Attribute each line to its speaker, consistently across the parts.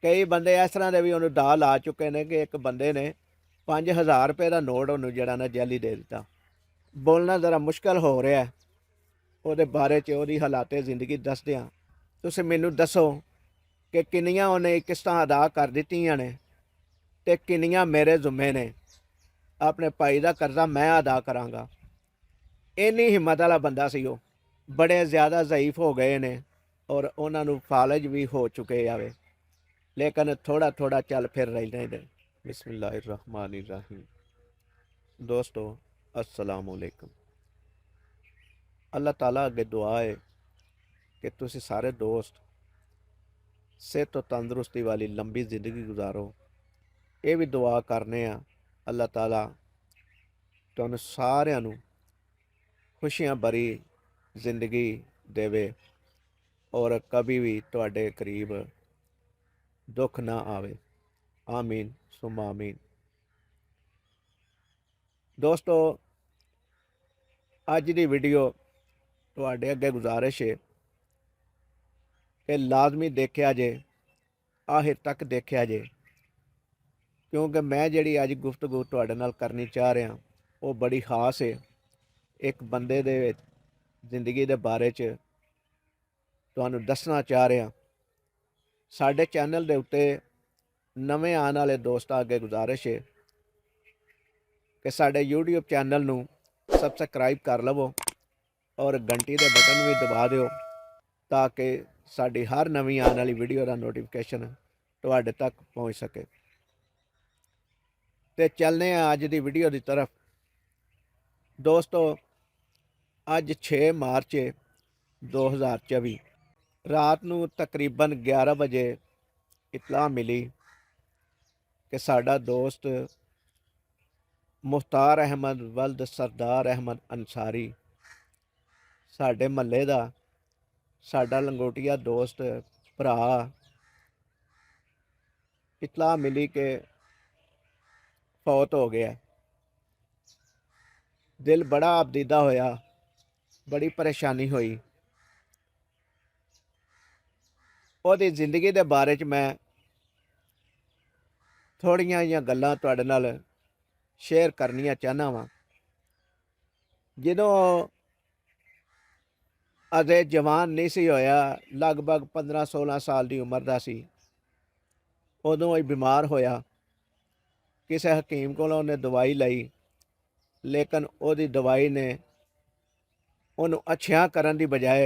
Speaker 1: कई बंदे इस तरह के भी उन्होंने दा ला चुके हैं कि एक बंदे ने 5000 रुपये का नोट उन्होंने जरा ना जैली दे दिता। बोलना ज़रा मुश्किल हो रहा है ਉਹਦੇ ਬਾਰੇ 'ਚ ਉਹਦੀ ਹਾਲਾਤੇ ਜ਼ਿੰਦਗੀ ਦੱਸਦਿਆਂ ਤੁਸੀਂ ਮੈਨੂੰ ਦੱਸੋ ਕਿ ਕਿੰਨੀਆਂ ਉਹਨੇ ਕਿਸ਼ਤਾਂ ਅਦਾ ਕਰ ਦਿੱਤੀਆਂ ਨੇ ਤੇ ਕਿੰਨੀਆਂ ਮੇਰੇ ਜ਼ਿੰਮੇ ਨੇ। ਆਪਣੇ ਭਾਈ ਦਾ ਕਰਜ਼ਾ ਮੈਂ ਅਦਾ ਕਰਾਂਗਾ। ਇੰਨੀ ਹਿੰਮਤ ਵਾਲਾ ਬੰਦਾ ਸੀ ਉਹ। ਬੜੇ ਜ਼ਿਆਦਾ ਜ਼ਈਫ ਹੋ ਗਏ ਨੇ ਔਰ ਉਹਨਾਂ ਨੂੰ ਫਾਲਜ ਵੀ ਹੋ ਚੁੱਕੇ ਆਵੇ, ਲੇਕਿਨ ਥੋੜਾ ਥੋੜਾ ਚੱਲ ਫਿਰ ਰਹੇ ਨੇ। बिस्मिल्लाहिर्रहमानिर्रहीम। दोस्तों अस्सलाम वालेकुम। अल्लाह ताला अगे दुआ है कि तुसी सारे दोस्त सेहत तो तंदुरुस्ती वाली लंबी जिंदगी गुजारो। ये भी दुआ करने अल्लाह ताला तुहानू सारिਆਂ ਨੂੰ खुशियां भरी जिंदगी देवे और कभी भी तुहाडे करीब दुख ना आवे। आमीन सुम्मा आमीन। दोस्तों अज की वीडियो तुहाडे अगे गुजारिश है कि लाजमी देखिया जे, आखिर तक देखिया जे, क्योंकि मैं जिहड़ी अज गुफ्तगू तुहाडे नाल करनी चाह रहा वो बड़ी खास है। एक बंदे दे जिंदगी दे बारे च तुहानू दसना चाह रहा। साडे चैनल दे उत्ते नवें आने वाले दोस्तां अगे गुजारिश है कि साडे यूट्यूब चैनल नू सबसक्राइब कर लवो और घंटी दे बटन भी दबा दिओ ताकि साडी हर नवीं आने वाली वीडियो का नोटिफिकेशन तुहाडे तक पहुँच सके। तो चलने अज की वीडियो की तरफ। दोस्तों अज 6 मार्च 2024 रात नू तकरीबन 11 बजे इतला मिली कि साडा दोस्त मुख्तार अहमद वल्द सरदार अहमद अंसारी, साडे महल्ले दा साडा लंगोटिया दोस्त भरा, इतला मिली कि फौत हो गया। दिल बड़ा अबदीदा होया, बड़ी परेशानी हुई। ओहदी जिंदगी के बारे च मैं थोड़ियां जिहियां गल्लां तुहाडे नाल शेयर करनियां चाहना वां। जदों अजे जवान नहीं सी होया, लगभग 15-16 साल की उम्र का सी, उदों ही बीमार होया। किसी हकीम कोलों उन्हें दवाई लई, लेकिन ओहदी दवाई ने उन्होंने अच्छियां करन दी बजाय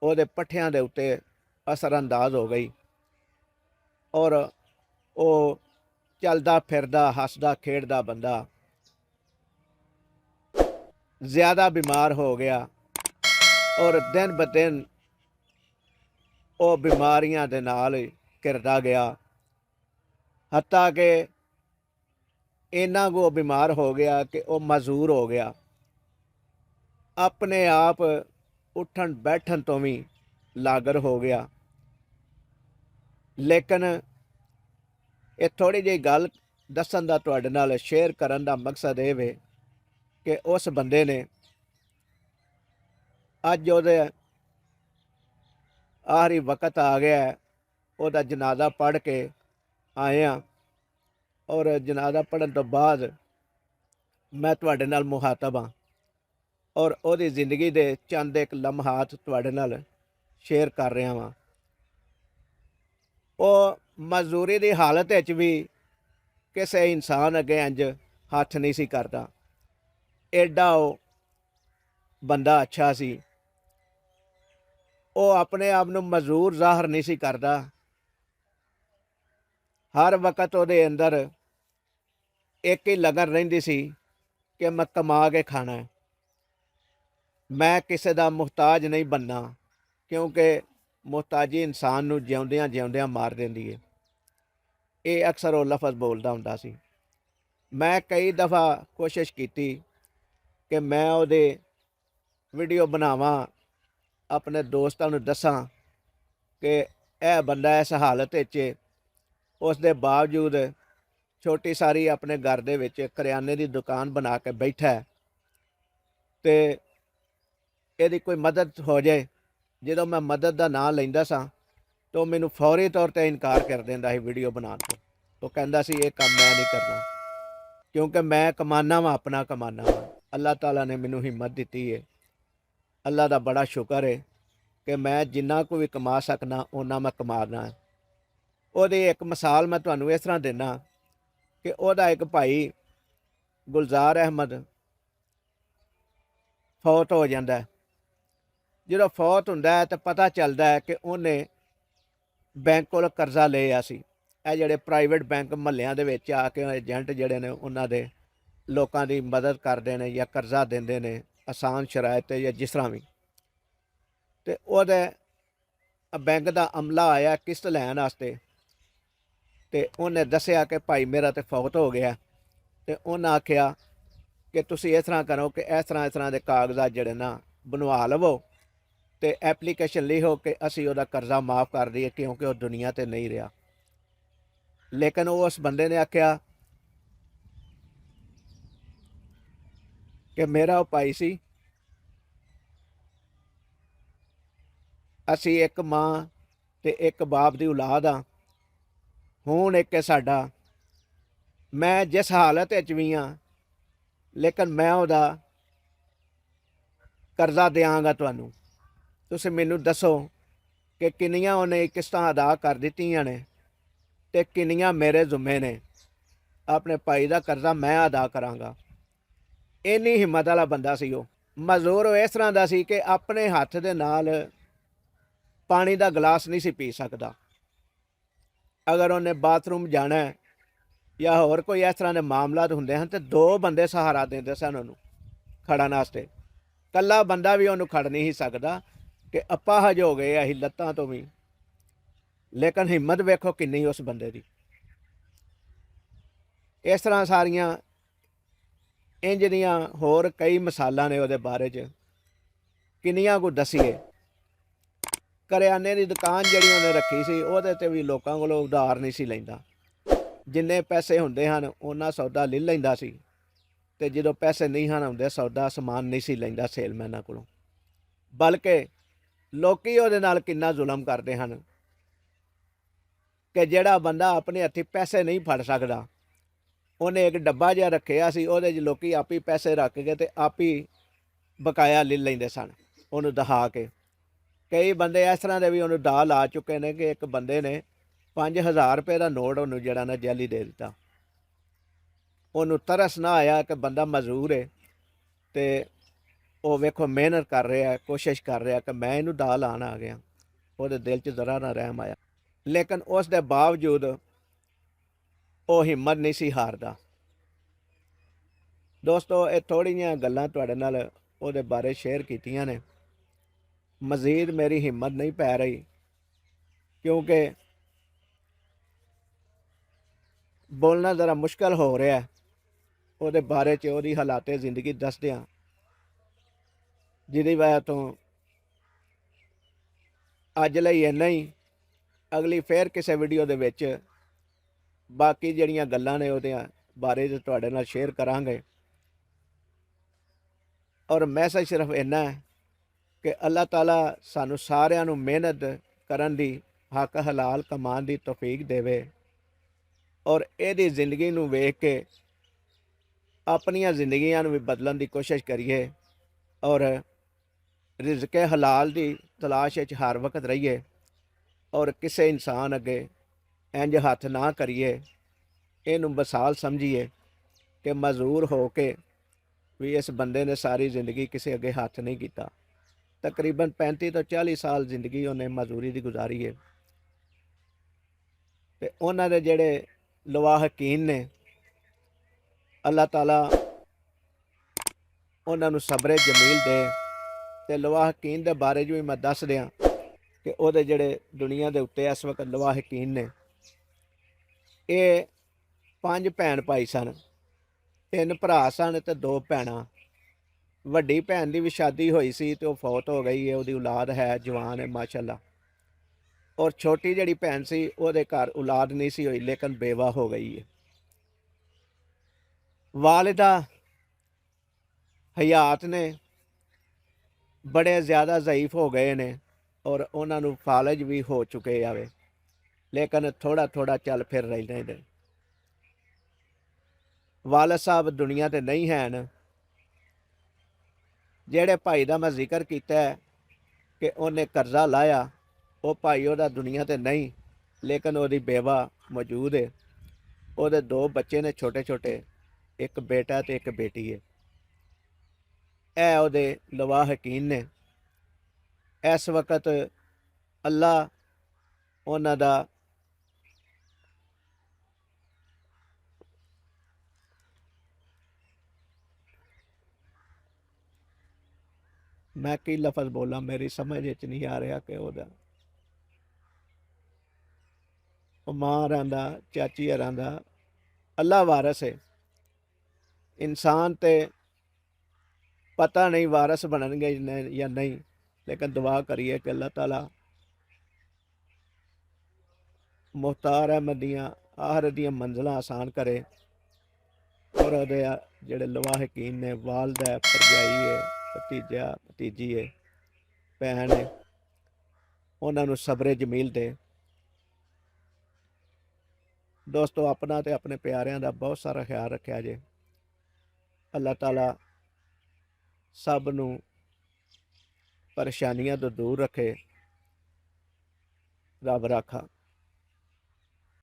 Speaker 1: ओहदे पट्ठियां दे उत्ते असरअंदाज हो गई और वो चलदा फिरदा हसदा खेडदा बंदा ज़्यादा बीमार हो गया और दिन ब दिन वो बीमारियां दे नाल घिरदा गया। हत्ता कि इन्ना को बीमार हो गया कि वो मजबूर हो गया, अपने आप उठन बैठन तो भी लागर हो गया। लेकिन ये थोड़ी जी गल दसन का तुहाडे नाल शेयर करन दा मकसद ये वे कि उस बंदे ने अज उहदे आखिरी वक्त आ गया है। उहदा जनाजा पढ़ के आए हैं और जनाजा पढ़न तो बाद मैं तुहाडे नाल मुखातब हाँ और उहदी जिंदगी दे चंद एक लम्हात तुहाडे नाल शेयर कर रहा वां। वो मजदूरी की हालत विच भी किसी इंसान अगे इंज हथ नहीं सी करता। एडा वो बंदा अच्छा सी। वो अपने आप नूं मजदूर जाहिर नहीं सी करता। हर वक्त उहदे अंदर एक ही लगन रहिंदी सी कि मैं कमा के खाना है, मैं किसी का मुहताज नहीं बनना, क्योंकि मुहताजी इंसान नूं जिउंदियां जिउंदियां मार देंदी है। ये अक्सर वो लफज बोलता हुंदा सी। मैं कई दफ़ा कोशिश की कि मैं उहदे वीडियो बनावां, अपने दोस्तों नूं दसां कि यह बंदा इस हालत विच उस दे बावजूद छोटी सारी अपने घर दे विच करियाने की दुकान बना के बैठा है ते यदि कोई मदद हो जाए। जो मैं मदद का नाम लैंदा सा तो मैनू फौरी तौर पर इनकार कर देंदा ਸੀ वीडियो बनाने ਤੋਂ। ਉਹ ਕਹਿੰਦਾ ਸੀ ਇਹ ਕੰਮ मैं नहीं करना, क्योंकि मैं कमाना वा, अपना कमाना वा। अल्लाह ताला ने मैनू हिम्मत दी है। अल्लाह का बड़ा शुक्र है कि मैं जिन्ना को भी कमा सकना उन्ना मैं कमाना है। ਉਹਦੀ एक मिसाल मैं ਤੁਹਾਨੂੰ इस तरह देना कि ਉਹਦਾ एक भाई गुलजार अहमद फौत हो जाता है। जो फौत होंदा है तो पता चलता है कि उन्हें बैंक को कर्जा लिया सी। ਇਹ ਜਿਹੜੇ ਪ੍ਰਾਈਵੇਟ ਬੈਂਕ ਮਹੱਲਿਆਂ ਦੇ ਵਿੱਚ ਆ ਕੇ ਏਜੰਟ ਜਿਹੜੇ ਨੇ ਉਹਨਾਂ ਦੇ ਲੋਕਾਂ ਦੀ ਮਦਦ ਕਰਦੇ ਨੇ ਜਾਂ ਕਰਜ਼ਾ ਦਿੰਦੇ ਨੇ ਆਸਾਨ ਸ਼ਰਾਇਤ 'ਤੇ ਜਾਂ ਜਿਸ ਤਰ੍ਹਾਂ ਵੀ। ਅਤੇ ਉਹਦੇ ਬੈਂਕ ਦਾ ਅਮਲਾ ਆਇਆ ਕਿਸ਼ਤ ਲੈਣ ਵਾਸਤੇ, ਅਤੇ ਉਹਨੇ ਦੱਸਿਆ ਕਿ ਭਾਈ ਮੇਰਾ ਤਾਂ ਫੌਤ ਹੋ ਗਿਆ। ਅਤੇ ਉਹਨਾਂ ਆਖਿਆ ਕਿ ਤੁਸੀਂ ਇਸ ਤਰ੍ਹਾਂ ਕਰੋ ਕਿ ਇਸ ਤਰ੍ਹਾਂ ਦੇ ਕਾਗਜ਼ਾਤ ਜਿਹੜੇ ਨਾ ਬਣਵਾ ਲਵੋ ਅਤੇ ਐਪਲੀਕੇਸ਼ਨ ਲਿਖੋ ਕਿ ਅਸੀਂ ਉਹਦਾ ਕਰਜ਼ਾ ਮਾफ़ ਕਰ ਦਈਏ, ਕਿਉਂਕਿ ਉਹ ਦੁਨੀਆ 'ਤੇ ਨਹੀਂ ਰਿਹਾ। लेकिन उस बंदे ने आख्या कि मेरा भाई सी, असी एक माँ ते एक बाप की औलाद हाँ, हुण एक साडा, मैं जिस हालत भी हाँ लेकिन मैं उहदा कर्जा देंगा तुहानू। तुसीं मैनू दसो कि किन्नियां उहने किस्तां अदा कर दित्तियां ने ते किन्नियां मेरे जुम्मे ने। अपने भाई का कर्जा मैं अदा करांगा। इन्नी हिम्मत वाला बंदा सी। मजदूर इस तरह का सी कि अपने हत्थ दे नाल पानी का गिलास नहीं सी पी सकता। अगर उन्हें बाथरूम जाना है या होर कोई इस तरह के मामलात होंदे हैं तो 2 बंदे सहारा देंदे सन उन्होंने खड़न वास्ते। कल्ला बंदा भी उन्होंने खड़ नहीं सकता कि अपाहज हो गए असीं लत्तां तो भी। लेकिन हिम्मत वेखो किन्नी उस बंदे की। इस तरह सारियां इंज दियां होर कई मिसालां ने उहदे बारे च, किन्नियां को दसीए। करियाने की दुकान जिहड़ी उहने रखी सी उहदे ते भी लोकां कोलों उधार नहीं सी लैंदा। जिन्ने पैसे हुंदे हन उन्ना सौदा ले लैंदा सी, ते जदों पैसे नहीं हन हुंदे सौदा समान नहीं सी लैंदा सेलमैनां कोलों। बल्कि लोकी उहदे नाल किन्ना जुलम करदे हन कि जिहड़ा बंदा अपने हत्थी पैसे नहीं फड़ सकदा, उन्हें एक डब्बा जिहा रखिया सी, उहदे च लोकी आप ही पैसे रख के ते आप ही बकाया ले लैंदे सन उहनूं दहा के। कई बंदे इस तरह के भी उन्होंने दा ला चुके हैं कि एक बंदे ने 5000 रुपये का नोट उन्होंने जिहड़ा ना जैली दे दिता। उन्होंने तरस ना आया कि बंदा मजदूर है तो वह वेखो मेहनत कर रहा है, कोशिश कर रहा कि मैं इनू दा लान आ गया। वो दिल च जरा ना रहम आया, लेकिन उस दे बावजूद वो हिम्मत नहीं सी हारदा। दोस्तों ये थोड़ी जिहियां गल्लां तुहाडे नाल उहदे बारे शेयर कीतियां ने। मज़ीद मेरी हिम्मत नहीं पै रही क्योंकि बोलना ज़रा मुश्किल हो रहा है उहदे बारे च, उहदी हालाते जिंदगी दसदियां, जिहदी वजह तो अज लई इन्ना ही। अगली फिर किसी वीडियो दे विच बाकी जिहड़ियां गल्लां ने उहदे बारे च तुहाडे नाल शेयर करांगे। और मैसेज सिर्फ इन्ना है कि अल्लाह ताला सानू सारियां नू मेहनत करन दी, हक हलाल कमान दी तौफीक देवे और इहदी जिंदगी नू वेख के अपनियां जिंदगियां नू भी बदलन दी कोशिश करिए और रिज़्क़े हलाल दी तलाश विच हर वक्त रहिए और किसी इंसान अगे इंज हथ ना करिए। इनू मिसाल समझिए कि मजदूर हो के भी इस बंदे ने सारी जिंदगी किसी अगे हथ नहीं किया। तकरीबन 35 तो 40 साल जिंदगी उन्हें मजदूरी की गुजारी है। तो उन्होंने जेड़े लवाहकीन ने, अल्लाह ताला उन्होंने सब्रे जमील दे। तो लवाहकीन के बारे भी मैं दस दियाँ कि उहदे जेड़े दुनिया के उत्ते इस वक्त लवाहकीन ने, ये 5 भैन भाई सन, 3 भरा सन ते 2 भैनां। वड्डी भैन की भी शादी हुई सी तो फौत हो गई है, उसकी औलाद है, जवान है माशाअल्लाह। और छोटी जिहड़ी भैन सी उहदे घर औलाद नहीं सी हुई लेकिन बेवा हो गई है। वालिदा हयात ने बड़े ज़्यादा ज़ईफ हो गए ने ਔਰ ਉਹਨਾਂ ਨੂੰ ਫਾਲਜ ਵੀ ਹੋ ਚੁੱਕੇ ਆਵੇ, ਲੇਕਿਨ ਥੋੜਾ ਥੋੜਾ ਚੱਲ ਫਿਰ ਰਹਿੰਦੇ ਨੇ। ਵਾਲਦ ਸਾਹਿਬ ਦੁਨੀਆ ਤੇ ਨਹੀਂ ਹਨ। ਜਿਹੜੇ ਭਾਈ ਦਾ ਮੈਂ ਜ਼ਿਕਰ ਕੀਤਾ ਹੈ ਕਿ ਉਹਨੇ ਕਰਜ਼ਾ ਲਾਇਆ, ਉਹ ਭਾਈ ਉਹਦਾ ਦੁਨੀਆ ਤੇ ਨਹੀਂ, ਲੇਕਿਨ ਉਹਦੀ ਬੇਵਾ ਮੌਜੂਦ ਹੈ। ਉਹਦੇ 2 ਬੱਚੇ ਨੇ ਛੋਟੇ ਛੋਟੇ, ਇੱਕ ਬੇਟਾ ਤੇ ਇੱਕ ਬੇਟੀ ਹੈ। ਇਹ ਉਹਦੇ ਲਵਾਹਕੀਨ ਨੇ। ਇਸ ਵਕਤ ਅੱਲਾ ਉਹਨਾਂ ਦਾ ਮੈਂ ਕੀ ਲਫ਼ਜ਼ ਬੋਲਾਂ, ਮੇਰੀ ਸਮਝ ਵਿੱਚ ਨਹੀਂ ਆ ਰਿਹਾ ਕਿ ਉਹਦਾ ਉਹ ਮਾਂ ਰਹਿੰਦਾ, ਚਾਚੀ ਰਹਿੰਦਾ, ਅੱਲਾ ਵਾਰਸ ਹੈ। ਇਨਸਾਨ ਤੇ ਪਤਾ ਨਹੀਂ ਵਾਰਸ ਬਣਨਗੇ ਜਾਂ ਨਹੀਂ, ਲੇਕਿਨ ਦੁਆ ਕਰੀਏ ਕਿ ਅੱਲਾਹ ਤਾਲਾ ਮੁਖਤਾਰ ਅਹਿਮਦ ਦੀਆਂ ਆਖਿਰਤ ਦੀਆਂ ਮੰਜ਼ਿਲਾਂ ਆਸਾਨ ਕਰੇ, ਔਰ ਉਹਦੇ ਜਿਹੜੇ ਲਵਾਹਕੀਨ ਨੇ, ਵਾਲਦ ਹੈ, ਭਰਜਾਈ ਹੈ, ਭਤੀਜਾ ਭਤੀਜੀ ਹੈ, ਭੈਣ ਹੈ, ਉਹਨਾਂ ਨੂੰ ਸਬਰ ਜਮੀਲ ਦੇ। ਦੋਸਤੋ, ਆਪਣਾ ਤੇ ਆਪਣੇ ਪਿਆਰਿਆਂ ਦਾ ਬਹੁਤ ਸਾਰਾ ਖਿਆਲ ਰੱਖਿਆ ਜੇ। ਅੱਲਾਹ ਤਾਲਾ ਸਭ ਨੂੰ ਪਰੇਸ਼ਾਨੀਆਂ ਤੋਂ ਦੂਰ ਰੱਖੇ। ਰੱਬ ਰਾਖਾ।